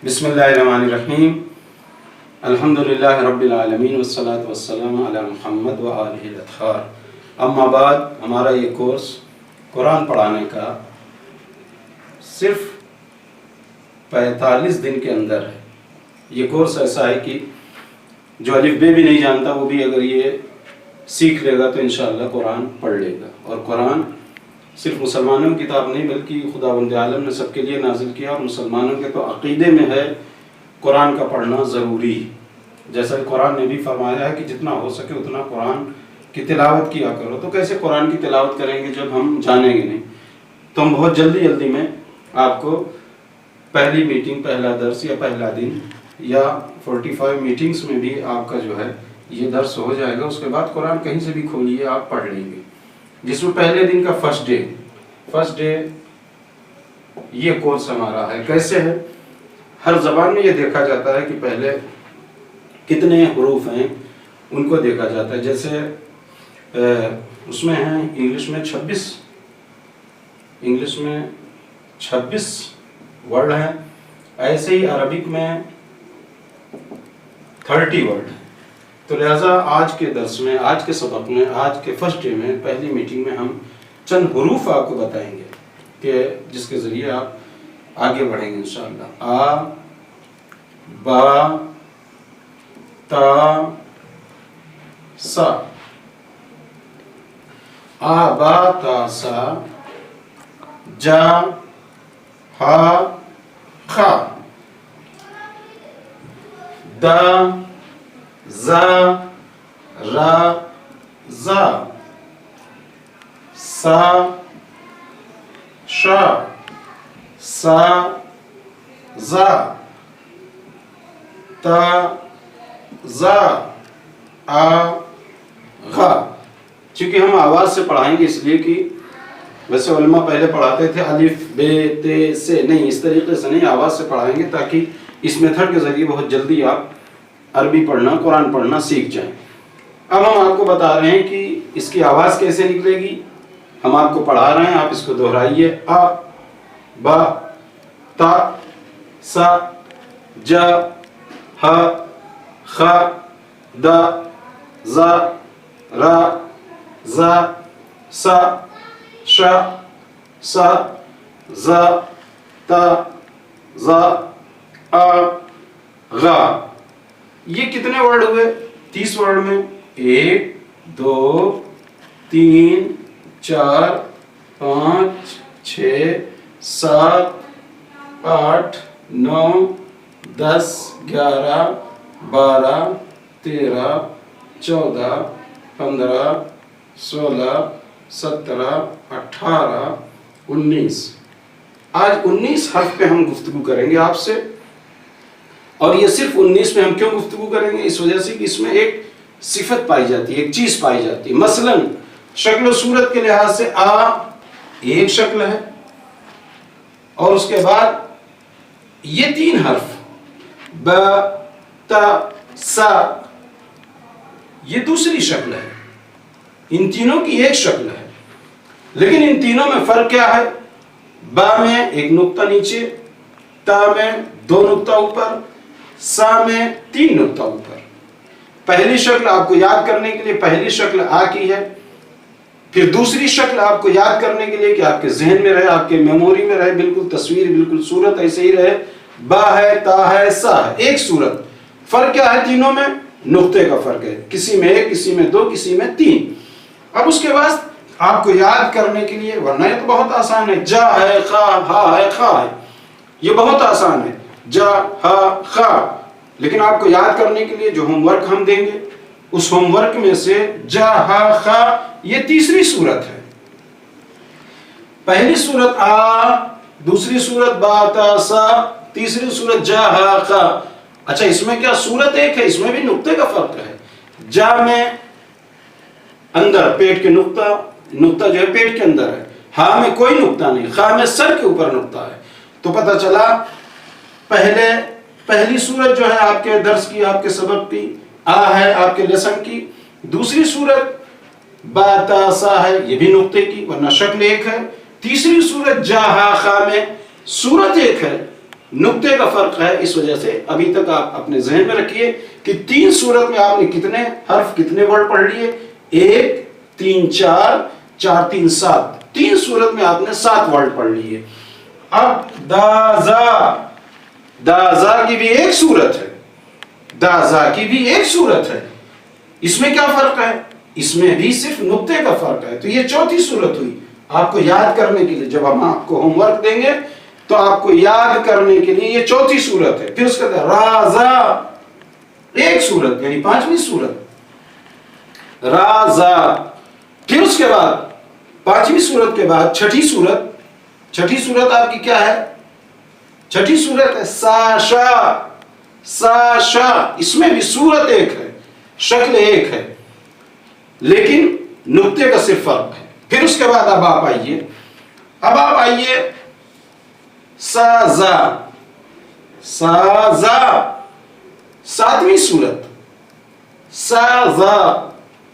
بسم اللہ الرحمن الرحیم الحمدللہ رب العالمین والصلاة والسلام علی محمد وآلہ الاطہار. اما بعد، ہمارا یہ کورس قرآن پڑھانے کا صرف 45 دن کے اندر ہے. یہ کورس ایسا ہے کہ جو الف بے بھی نہیں جانتا وہ بھی اگر یہ سیکھ لے گا تو انشاءاللہ قرآن پڑھ لے گا. اور قرآن صرف مسلمانوں کی کتاب نہیں بلکہ خداوند عالم نے سب کے لیے نازل کیا، اور مسلمانوں کے تو عقیدے میں ہے قرآن کا پڑھنا ضروری. جیسا کہ قرآن نے بھی فرمایا ہے کہ جتنا ہو سکے اتنا قرآن کی تلاوت کیا کرو. تو کیسے قرآن کی تلاوت کریں گے جب ہم جانیں گے نہیں؟ تو ہم بہت جلدی میں آپ کو پہلی میٹنگ، پہلا درس یا پہلا دن یا 45 میٹنگز میں بھی آپ کا جو ہے یہ درس ہو جائے گا. اس کے بعد قرآن کہیں سے بھی کھولیے آپ پڑھ لیں گے، جس میں پہلے دن کا فرسٹ ڈے یہ کورس ہمارا ہے. کیسے ہے؟ ہر زبان میں یہ دیکھا جاتا ہے کہ پہلے کتنے حروف ہیں ان کو دیکھا جاتا ہے. جیسے اس میں ہیں انگلش میں 26 ورڈ ہیں، ایسے ہی عربک میں 30 ورڈ ہیں. تو لہٰذا آج کے درس میں، آج کے سبق میں، آج کے فرسٹ ڈے میں، پہلی میٹنگ میں ہم چند حروف آپ کو بتائیں گے کہ جس کے ذریعے آپ آگے بڑھیں گے انشاءاللہ. آ، با، تا، سا. آ، با، تا، سا. جا، ہا، خا. دا، زا، را، زا. سا، شا، سا، زا. تا، زا، آ، غا. چونکہ ہم آواز سے پڑھائیں گے اس لیے کہ ویسے علماء پہلے پڑھاتے تھے الف بے تے سے، نہیں، اس طریقے سے نہیں، آواز سے پڑھائیں گے تاکہ اس میتھڈ کے ذریعے بہت جلدی آپ عربی پڑھنا، قرآن پڑھنا سیکھ جائیں. اب ہم آپ کو بتا رہے ہیں کہ اس کی آواز کیسے نکلے گی. ہم آپ کو پڑھا رہے ہیں، آپ اس کو دہرائیے. آ، با، تا، سا، جا، ہا، خا، دا، زا، را، زا، سا، شا، سا، زا، تا، زا، آ، غا. یہ کتنے ورڈ ہوئے 30 ورڈ میں؟ 1 2 3 4 5 6 7 8 9 10 11 12 13 14 15 16 17 18 19. آج 19 حرف پہ ہم گفتگو کریں گے آپ سے. اور یہ صرف 19 میں ہم کیوں گفتگو کریں گے؟ اس وجہ سے کہ اس میں ایک صفت پائی جاتی ہے، ایک چیز پائی جاتی ہے. مثلا شکل و صورت کے لحاظ سے آ ایک شکل ہے، اور اس کے بعد یہ 3 حرف با، تا، سا یہ دوسری شکل ہے. ان تینوں کی ایک شکل ہے، لیکن ان تینوں میں فرق کیا ہے؟ با میں ایک نقطہ نیچے، تا میں 2 نقطہ اوپر، سا میں 3 نقطہ اوپر. پہلی شکل آپ کو یاد کرنے کے لیے پہلی شکل آ کی ہے. پھر دوسری شکل آپ کو یاد کرنے کے لیے کہ آپ کے ذہن میں رہے، آپ کے میموری میں رہے، بالکل تصویر، بالکل صورت ایسے ہی رہے. با ہے، تا ہے، سا ہے، ایک صورت. فرق کیا ہے تینوں میں؟ نقطے کا فرق ہے. کسی میں 1، کسی میں 2، کسی میں 3. اب اس کے بعد آپ کو یاد کرنے کے لیے، ورنہ یہ تو بہت آسان ہے. جا ہے، خا، ہا ہے، خا ہے، یہ بہت آسان ہے. جا، ہا، خا. لیکن آپ کو یاد کرنے کے لیے جو ہوم ورک ہم دیں گے، اس ہوم ورک میں سے جا، ہا، خا یہ تیسری صورت ہے. پہلی صورت آ، دوسری صورت با، تا، سا، تیسری صورت جا، ہا، خا. اچھا، اس میں کیا صورت ایک ہے؟ اس میں بھی نقطے کا فرق ہے. جا میں اندر پیٹ کے نقطہ جو ہے پیٹ کے اندر ہے. ہا میں کوئی نقطہ نہیں، خا میں سر کے اوپر نقطہ ہے. تو پتہ چلا پہلی صورت جو ہے آپ کے درس کی، آپ کے سبق کی آ ہے، آپ کے لیسن کی. دوسری صورت با، تا، سا ہے، یہ بھی نقطے کی، ورنہ شکل ایک ہے. تیسری صورت جا، ہا، خا میں صورت ایک ہے नुक्ते का फर्क है। इस वजह से अभी तक आप अपने जहन में रखिए कि 3 सूरत में आपने कितने हर्फ, कितने वर्ड पढ़ लिए, 1 3 4 4 3 7, 3 सूरत में आपने 7 वर्ड पढ़ लिए। अब दाजा, दाजा की भी एक सूरत है, दाजा की भी एक सूरत है, इसमें क्या फर्क है, इसमें भी सिर्फ नुक्ते का फर्क है। तो ये चौथी सूरत हुई आपको याद करने के लिए। जब हम आपको होमवर्क देंगे तो आपको याद करने के लिए ये चौथी सूरत है। फिर उसके बाद राजा, एक सूरत यानी 5वीं सूरत, राजा। फिर उसके बाद 5वीं सूरत के बाद छठी सूरत, छठी सूरत आपकी क्या है, छठी सूरत है साशा, साशा। इसमें भी सूरत एक है, शक्ल एक है, लेकिन नुक्ते का सिर्फ फर्क है। फिर उसके बाद अब आप आइए, अब आप आइए साजा, साजा 7वीं सूरत, साजा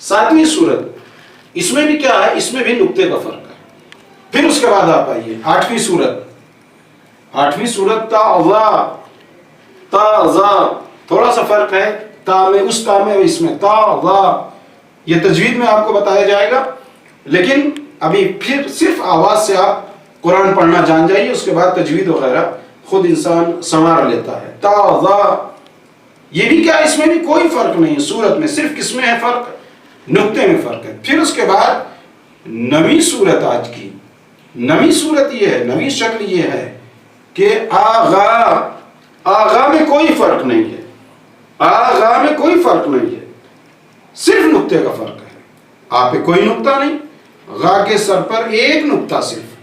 7वीं सूरत। इसमें भी क्या है, इसमें भी नुक्ते का फर्क है। फिर उसके बाद आप आइए 8वीं सूरत, 8वीं सूरत ताजा, ताजा थोड़ा सा फर्क है, ता में, उस ता में, इसमें ताजा। ये तजवीद में आपको बताया जाएगा, लेकिन अभी फिर सिर्फ आवाज से आप कुरान पढ़ना जान जाइए, उसके बाद तजवीद वगैरह खुद इंसान संवार लेता है। ताजा, ये भी क्या, इसमें भी कोई फर्क नहीं है सूरत में, सिर्फ किसमें है फर्क, नुक्ते में फर्क है। फिर उसके बाद 9वीं सूरत आज की, 9वीं सूरत ये है, 9वीं शक्ल ये है कि आगा, आगा में कोई फर्क नहीं है, आगा में कोई फर्क नहीं है, सिर्फ नुक्ते का फर्क है। आ पे कोई नुक्ता नहीं, गा के सर पर एक नुक्ता सिर्फ।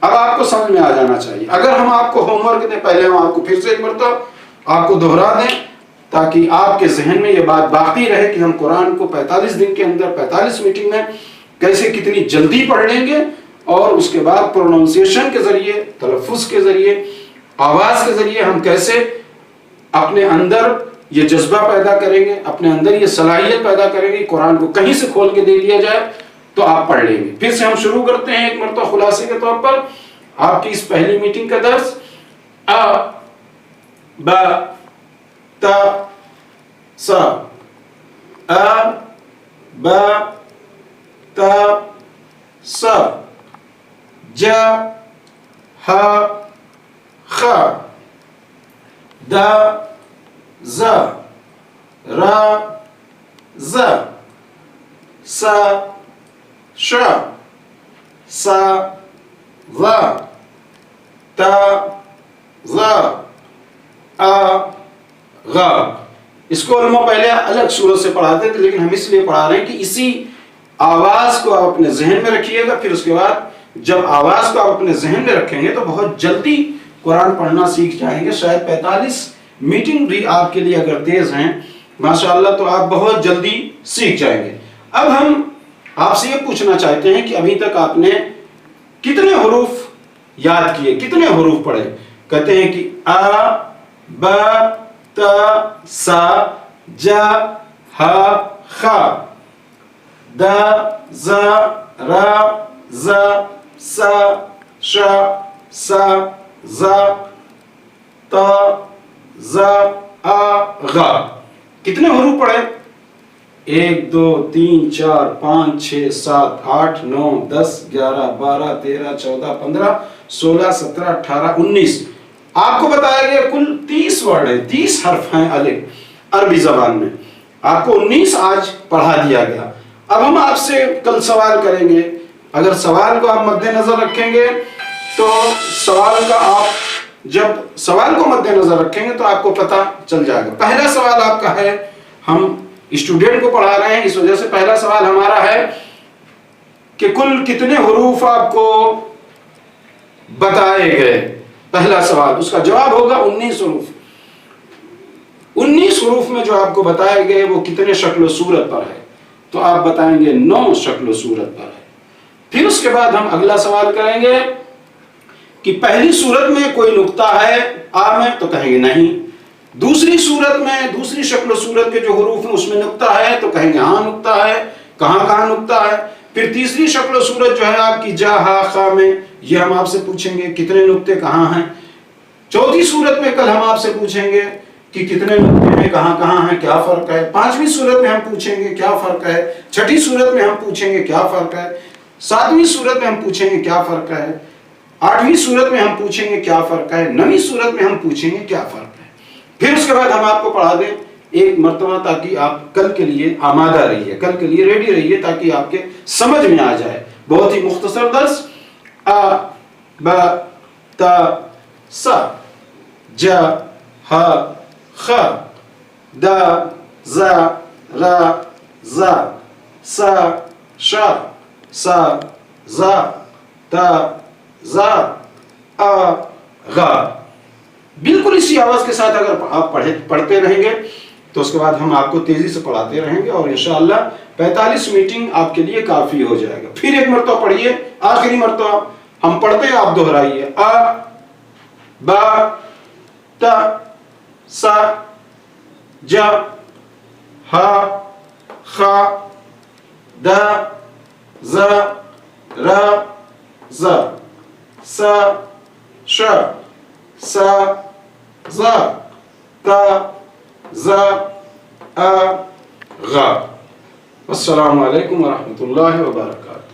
अब आपको समझ में आ जाना चाहिए। अगर हम आपको होमवर्क दें, पहले हम आपको फिर से एक मरतबा आपको दोहरा दें, ताकि आपके जहन में ये बात बाकी रहे कि हम कुरान को 45 दिन के अंदर 45 मीटिंग में कैसे कितनी जल्दी पढ़ लेंगे, और उसके बाद प्रोनाउंसिएशन के जरिए, तलफ्फुज के जरिए, आवाज के जरिए हम कैसे अपने अंदर ये जज्बा पैदा करेंगे, अपने अंदर ये सलाहियत पैदा करेंगे, कुरान को कहीं से खोल के दे दिया जाए तो आप पढ़ लेंगे। फिर से हम शुरू करते हैं एक मरतबा खुलासे के तौर पर आपकी इस पहली मीटिंग का दर्स। अ ब त स, अ ब त स, ज ह ख, द ज, र ज, स श, स व, त ज, अ ग। इसको उलमा पहले अलग सूरत से पढ़ाते थे, लेकिन हम इसलिए पढ़ा रहे हैं कि इसी आवाज को आप अपने जहन में रखिएगा। फिर उसके बाद जब आवाज को आप अपने जहन में रखेंगे तो बहुत जल्दी कुरान पढ़ना सीख जाएंगे। शायद 45 मीटिंग भी आपके लिए अगर तेज हैं माशाअल्लाह, तो आप बहुत जल्दी सीख जाएंगे। अब हम आपसे ये पूछना चाहते हैं कि अभी तक आपने कितने हुरूफ याद किए, कितने हुरूफ पढ़े। कहते हैं कि आ ब त स ज ह ख, द ज र ज स श स ज त ज अ ग। कितने हुरूफ पढ़े, 1 2 3 4 5 6 7 8 9 10 11 12 13 14 15 16 17 18 19। आपको बताया गया कुल 30 वर्ड है, 30 हर्फ हैं अलिफ अरबी जबान में। आपको 19 आज पढ़ा दिया गया। अब हम आपसे कल सवाल करेंगे। अगर सवाल को आप मद्देनजर रखेंगे तो सवाल का आप जब सवाल को मद्देनजर रखेंगे तो आपको पता चल जाएगा। पहला सवाल आपका है, हम स्टूडेंट को पढ़ा रहे हैं, इस वजह से पहला सवाल हमारा है कि कुल कितने हुरूफ आपको बताए गए। पहला सवाल, उसका जवाब होगा 19 हुरूफ। 19 हुरूफ में जो आपको बताए गए वो कितने शक्ल सूरत पर है, तो आप बताएंगे 9 शक्ल सूरत पर है। फिर उसके बाद हम अगला सवाल करेंगे कि पहली सूरत में कोई नुक्ता है आ में, तो कहेंगे नहीं। दूसरी सूरत में, दूसरी शक्ल सूरत के जो हुरूफ हैं उसमें नुक्ता है, तो कहेंगे हाँ नुक्ता है। कहां कहां नुक्ता है। फिर तीसरी शक्ल सूरत जो है आपकी जा हा खा में, ये हम आपसे पूछेंगे कितने नुक्ते कहां हैं। चौथी सूरत में कल हम आपसे पूछेंगे कि कितने नुक्ते हैं, कहाँ कहाँ हैं, क्या फर्क है। पांचवी सूरत में हम पूछेंगे क्या फर्क है। छठी सूरत में हम पूछेंगे क्या फर्क है। सातवीं सूरत में हम पूछेंगे क्या फर्क है। आठवीं सूरत में हम पूछेंगे क्या फर्क है। नवीं सूरत में हम पूछेंगे क्या फर्क है। फिर उसके बाद हम आपको पढ़ा दें एक मर्तबा, ताकि आप कल के लिए आमादा रहिए, कल के लिए रेडी रहिए, ताकि आपके समझ में आ जाए। बहुत ही मुख्तसर दर्स। आ ब ता सा ज ह ख द ज र ज स श स ज त ज अ ग। बिल्कुल इसी आवाज के साथ अगर आप पढ़ते रहेंगे तो उसके बाद हम आपको तेजी से पढ़ाते रहेंगे और इंशाअल्लाह 45 मीटिंग आपके लिए काफी हो जाएगा। फिर एक मरतबा पढ़िए, आखिरी मरतबा हम पढ़ते हैं, आप दोहराइए। अ ब त स ज ह ख द ज र ज स श स ज त ज अ ग। अस्सलामु अलैकुम व रहमतुल्लाहि व बरकातहू।